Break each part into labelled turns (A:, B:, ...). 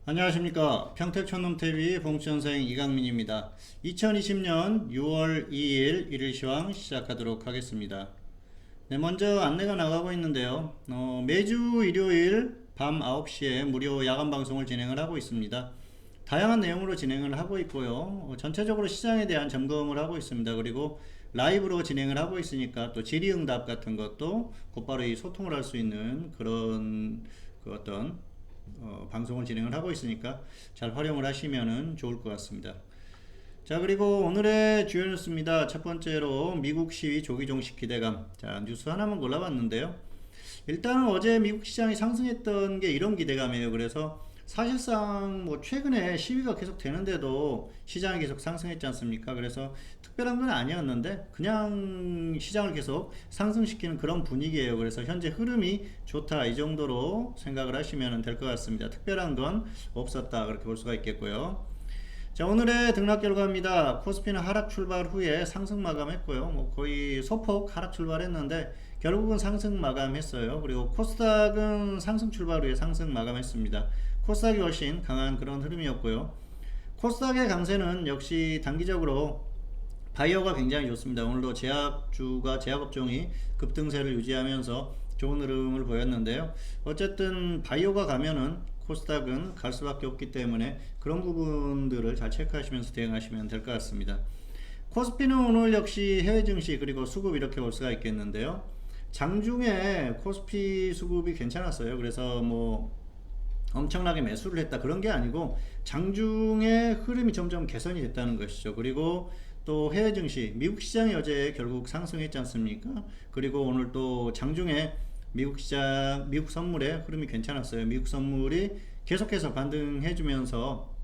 A: 안녕하십니까. 평택촌놈TV 봉천생 이강민입니다. 2020년 6월 2일 일일시황 시작하도록 하겠습니다. 네, 먼저 안내가 나가고 있는데요. 매주 일요일 밤 9시에 무료 야간 방송을 진행을 하고 있습니다. 다양한 내용으로 진행을 하고 있고요. 전체적으로 시장에 대한 점검을 하고 있습니다. 그리고 라이브로 진행을 하고 있으니까 또 질의응답 같은 것도 곧바로 이 소통을 할 수 있는 그런 어떤 방송을 진행을 하고 있으니까 잘 활용을 하시면 좋을 것 같습니다. 자, 그리고 오늘의 주요 뉴스입니다. 첫 번째로 미국 시위 조기 종식 기대감. 자, 뉴스 하나만 골라봤는데요. 일단은 어제 미국 시장이 상승했던 게 이런 기대감이에요. 그래서 사실상 뭐 최근에 시위가 계속 되는데도 시장이 계속 상승했지 않습니까? 그래서 특별한 건 아니었는데 그냥 시장을 계속 상승시키는 그런 분위기예요. 그래서 현재 흐름이 좋다 이 정도로 생각을 하시면 될 것 같습니다. 특별한 건 없었다 그렇게 볼 수가 있겠고요. 자, 오늘의 등락 결과입니다. 코스피는 하락 출발 후에 상승 마감했고요. 뭐 거의 소폭 하락 출발했는데 결국은 상승 마감했어요. 그리고 코스닥은 상승 출발 후에 상승 마감했습니다. 코스닥이 훨씬 강한 그런 흐름이었고요. 코스닥의 강세는 역시 단기적으로 바이오가 굉장히 좋습니다. 오늘도 제약주가 제약업종이 급등세를 유지하면서 좋은 흐름을 보였는데요. 어쨌든 바이오가 가면은 코스닥은 갈 수밖에 없기 때문에 그런 부분들을 잘 체크하시면서 대응하시면 될 것 같습니다. 코스피는 오늘 역시 해외 증시 그리고 수급 이렇게 볼 수가 있겠는데요. 장중에 코스피 수급이 괜찮았어요. 그래서 뭐 엄청나게 매수를 했다 그런 게 아니고 장중에 흐름이 점점 개선이 됐다는 것이죠. 그리고 또 해외 증시 미국 시장이 어제 결국 상승했지 않습니까? 그리고 오늘 또 장중에 미국 시장 미국 선물의 흐름이 괜찮았어요. 미국 선물이 계속해서 반등해주면서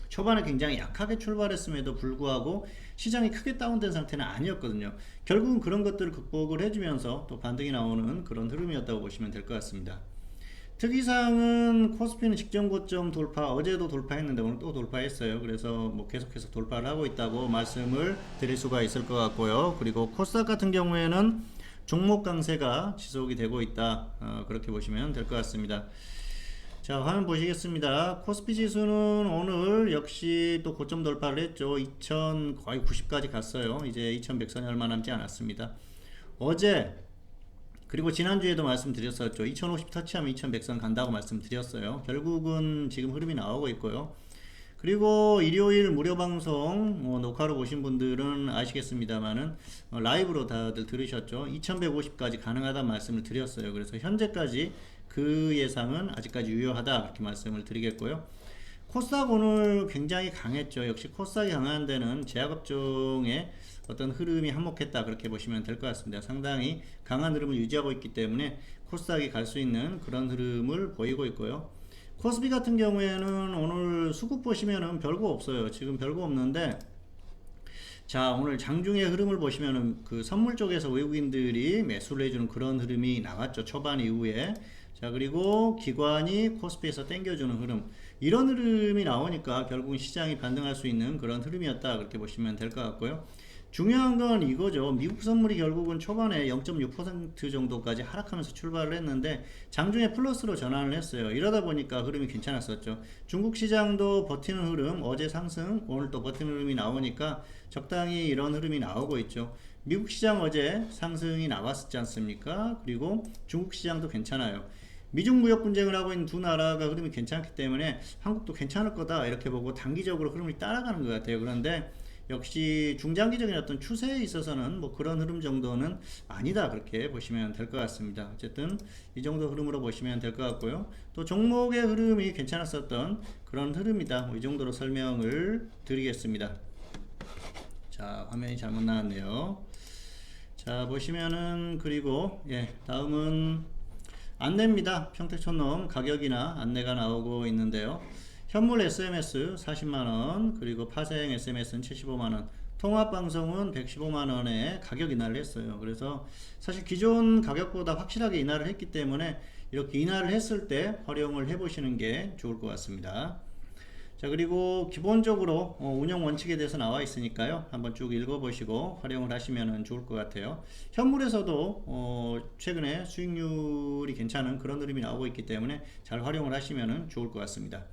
A: 초반에 굉장히 약하게 출발했음에도 불구하고 시장이 크게 다운된 상태는 아니었거든요. 결국은 그런 것들을 극복을 해주면서 또 반등이 나오는 그런 흐름이었다고 보시면 될 것 같습니다. 특이사항은 코스피는 직전 고점 돌파, 어제도 돌파했는데 오늘 또 돌파했어요. 그래서 뭐 계속해서 돌파를 하고 있다고 말씀을 드릴 수가 있을 것 같고요. 그리고 코스닥 같은 경우에는 종목 강세가 지속이 되고 있다. 그렇게 보시면 될 것 같습니다. 자, 화면 보시겠습니다. 코스피 지수는 오늘 역시 또 고점 돌파를 했죠. 2000 거의 90까지 갔어요. 이제 2100선이 얼마 남지 않았습니다. 어제 그리고 지난주에도 말씀드렸었죠. 2050 터치하면 2100선 간다고 말씀드렸어요. 결국은 지금 흐름이 나오고 있고요. 그리고 일요일 무료 방송 녹화로 보신 분들은 아시겠습니다만은 라이브로 다들 들으셨죠. 2150까지 가능하다는 말씀을 드렸어요. 그래서 현재까지 그 예상은 아직까지 유효하다 그렇게 말씀을 드리겠고요. 코스닥 오늘 굉장히 강했죠. 역시 코스닥이 강한 데는 제약업종의 어떤 흐름이 한몫했다 그렇게 보시면 될 것 같습니다. 상당히 강한 흐름을 유지하고 있기 때문에 코스닥이 갈 수 있는 그런 흐름을 보이고 있고요. 코스피 같은 경우에는 오늘 수급 보시면은 별거 없어요. 지금 별거 없는데 자, 오늘 장중의 흐름을 보시면은 그 선물 쪽에서 외국인들이 매수를 해주는 그런 흐름이 나왔죠. 초반 이후에. 자, 그리고 기관이 코스피에서 땡겨주는 흐름. 이런 흐름이 나오니까 결국은 시장이 반등할 수 있는 그런 흐름이었다. 그렇게 보시면 될 것 같고요. 중요한 건 이거죠. 미국 선물이 결국은 초반에 0.6% 정도까지 하락하면서 출발을 했는데 장중에 플러스로 전환을 했어요. 이러다 보니까 흐름이 괜찮았었죠. 중국 시장도 버티는 흐름, 어제 상승, 오늘 또 버티는 흐름이 나오니까 적당히 이런 흐름이 나오고 있죠. 미국 시장 어제 상승이 나왔었지 않습니까? 그리고 중국 시장도 괜찮아요. 미중 무역 분쟁을 하고 있는 두 나라가 흐름이 괜찮기 때문에 한국도 괜찮을 거다 이렇게 보고 단기적으로 흐름을 따라가는 것 같아요. 그런데 역시 중장기적인 어떤 추세에 있어서는 뭐 그런 흐름 정도는 아니다 그렇게 보시면 될 것 같습니다. 어쨌든 이 정도 흐름으로 보시면 될 것 같고요. 또 종목의 흐름이 괜찮았었던 그런 흐름이다. 뭐이 정도로 설명을 드리겠습니다. 자, 화면이 잘못 나왔네요. 자, 보시면은 그리고 다음은 안내입니다. 평택촌놈 가격이나 안내가 나오고 있는데요. 현물 SMS 40만원, 그리고 파생 SMS는 75만원, 통합방송은 115만원에 가격 인하를 했어요. 그래서 사실 기존 가격보다 확실하게 인하를 했기 때문에 이렇게 인하를 했을 때 활용을 해보시는 게 좋을 것 같습니다. 자, 그리고 기본적으로 운영 원칙에 대해서 나와 있으니까요. 한번 쭉 읽어보시고 활용을 하시면 좋을 것 같아요. 현물에서도 최근에 수익률이 괜찮은 그런 흐름이 나오고 있기 때문에 잘 활용을 하시면 좋을 것 같습니다.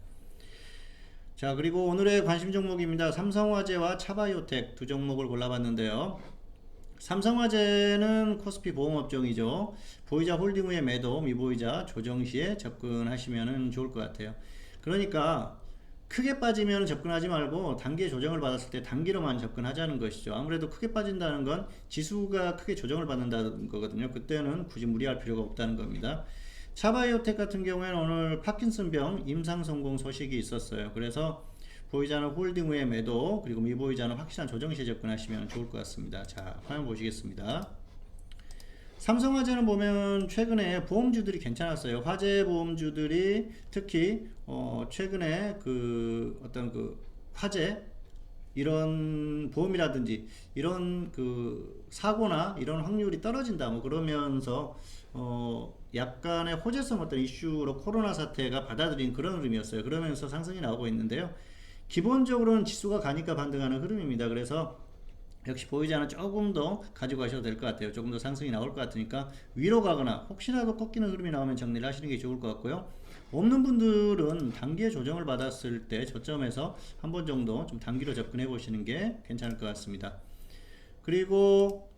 A: 자, 그리고 오늘의 관심 종목입니다. 삼성화재와 차바이오텍 두 종목을 골라봤는데요. 삼성화재는 코스피 보험업종이죠. 보이자 홀딩 후에 매도, 미보이자 조정 시에 접근하시면 좋을 것 같아요. 그러니까 크게 빠지면 접근하지 말고 단기에 조정을 받았을 때 단기로만 접근하자는 것이죠. 아무래도 크게 빠진다는 건 지수가 크게 조정을 받는다는 거거든요. 그때는 굳이 무리할 필요가 없다는 겁니다. 차바이오텍 같은 경우에는 오늘 파킨슨병 임상 성공 소식이 있었어요. 그래서 보이자는 홀딩 후에 매도, 그리고 미보이자는 확실한 조정 시에 접근하시면 좋을 것 같습니다. 자, 화면 보시겠습니다. 삼성화재는 보면 최근에 보험주들이 괜찮았어요. 화재 보험주들이 특히 최근에 그 어떤 그 화재 이런 보험이라든지 이런 그 사고나 이런 확률이 떨어진다 뭐 그러면서 약간의 호재성 어떤 이슈로 코로나 사태가 받아들인 그런 흐름이었어요. 그러면서 상승이 나오고 있는데요. 기본적으로는 지수가 가니까 반등하는 흐름입니다. 그래서 역시 보이자는 조금 더 가지고 가셔도 될 것 같아요. 조금 더 상승이 나올 것 같으니까 위로 가거나 혹시라도 꺾이는 흐름이 나오면 정리를 하시는 게 좋을 것 같고요. 없는 분들은 단기에 조정을 받았을 때 저점에서 한 번 정도 좀 단기로 접근해 보시는 게 괜찮을 것 같습니다. 그리고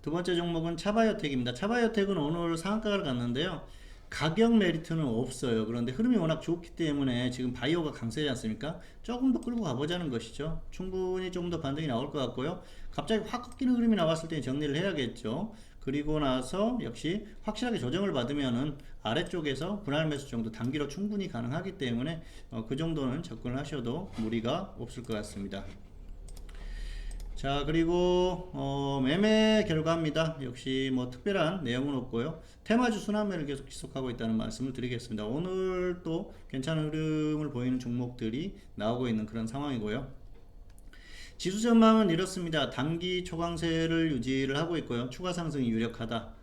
A: 두 번째 종목은 차바이오텍입니다. 차바이오텍은 오늘 상한가를 갔는데요. 가격 메리트는 없어요. 그런데 흐름이 워낙 좋기 때문에 지금 바이오가 강세지 않습니까? 조금 더 끌고 가보자는 것이죠. 충분히 좀 더 반등이 나올 것 같고요. 갑자기 확 꺾이는 흐름이 나왔을 때 정리를 해야겠죠. 그리고 나서 역시 확실하게 조정을 받으면은 아래쪽에서 분할 매수 정도 단기로 충분히 가능하기 때문에 그 정도는 접근을 하셔도 무리가 없을 것 같습니다. 자, 그리고 매매 결과입니다. 역시 뭐 특별한 내용은 없고요. 테마주 순환매를 계속 지속하고 있다는 말씀을 드리겠습니다. 오늘 또 괜찮은 흐름을 보이는 종목들이 나오고 있는 그런 상황이고요. 지수 전망은 이렇습니다. 단기 초강세를 유지를 하고 있고요. 추가 상승이 유력하다.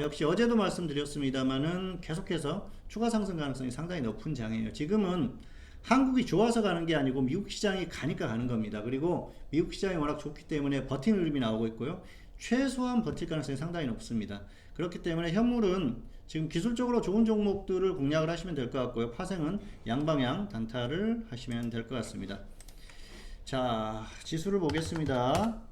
A: 역시 어제도 말씀드렸습니다만은 계속해서 추가 상승 가능성이 상당히 높은 장이에요. 지금은 한국이 좋아서 가는 게 아니고 미국 시장이 가니까 가는 겁니다. 그리고 미국 시장이 워낙 좋기 때문에 버티는 흐름이 나오고 있고요. 최소한 버틸 가능성이 상당히 높습니다. 그렇기 때문에 현물은 지금 기술적으로 좋은 종목들을 공략을 하시면 될 것 같고요. 파생은 양방향 단타를 하시면 될 것 같습니다. 자, 지수를 보겠습니다.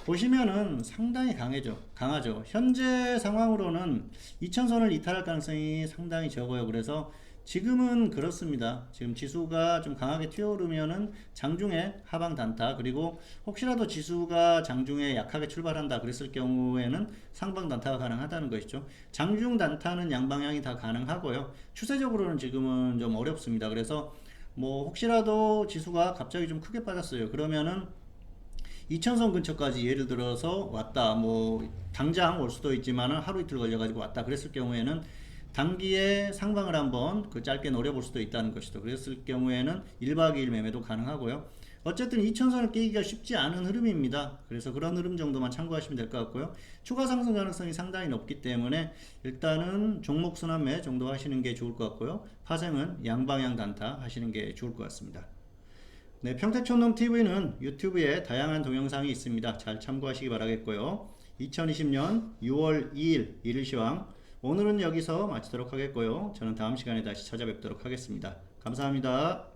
A: 보시면은 상당히 강하죠. 현재 상황으로는 2000선을 이탈할 가능성이 상당히 적어요. 그래서 지금은 그렇습니다. 지금 지수가 좀 강하게 튀어오르면은 장중에 하방 단타, 그리고 혹시라도 지수가 장중에 약하게 출발한다 그랬을 경우에는 상방 단타가 가능하다는 것이죠. 장중 단타는 양방향이 다 가능하고요. 추세적으로는 지금은 좀 어렵습니다. 그래서 뭐 혹시라도 지수가 갑자기 좀 크게 빠졌어요. 그러면은 2000선 근처까지 예를 들어서 왔다. 뭐 당장 올 수도 있지만은 하루 이틀 걸려가지고 왔다. 그랬을 경우에는 단기에 상방을 한번 그 짧게 노려볼 수도 있다는 것이죠. 그랬을 경우에는 1박 2일 매매도 가능하고요. 어쨌든 2000선을 깨기가 쉽지 않은 흐름입니다. 그래서 그런 흐름 정도만 참고하시면 될 것 같고요. 추가 상승 가능성이 상당히 높기 때문에 일단은 종목 순환매 정도 하시는 게 좋을 것 같고요. 파생은 양방향 단타 하시는 게 좋을 것 같습니다. 네, 평택촌놈TV는 유튜브에 다양한 동영상이 있습니다. 잘 참고하시기 바라겠고요. 2020년 6월 2일 일일시황 오늘은 여기서 마치도록 하겠고요. 저는 다음 시간에 다시 찾아뵙도록 하겠습니다. 감사합니다.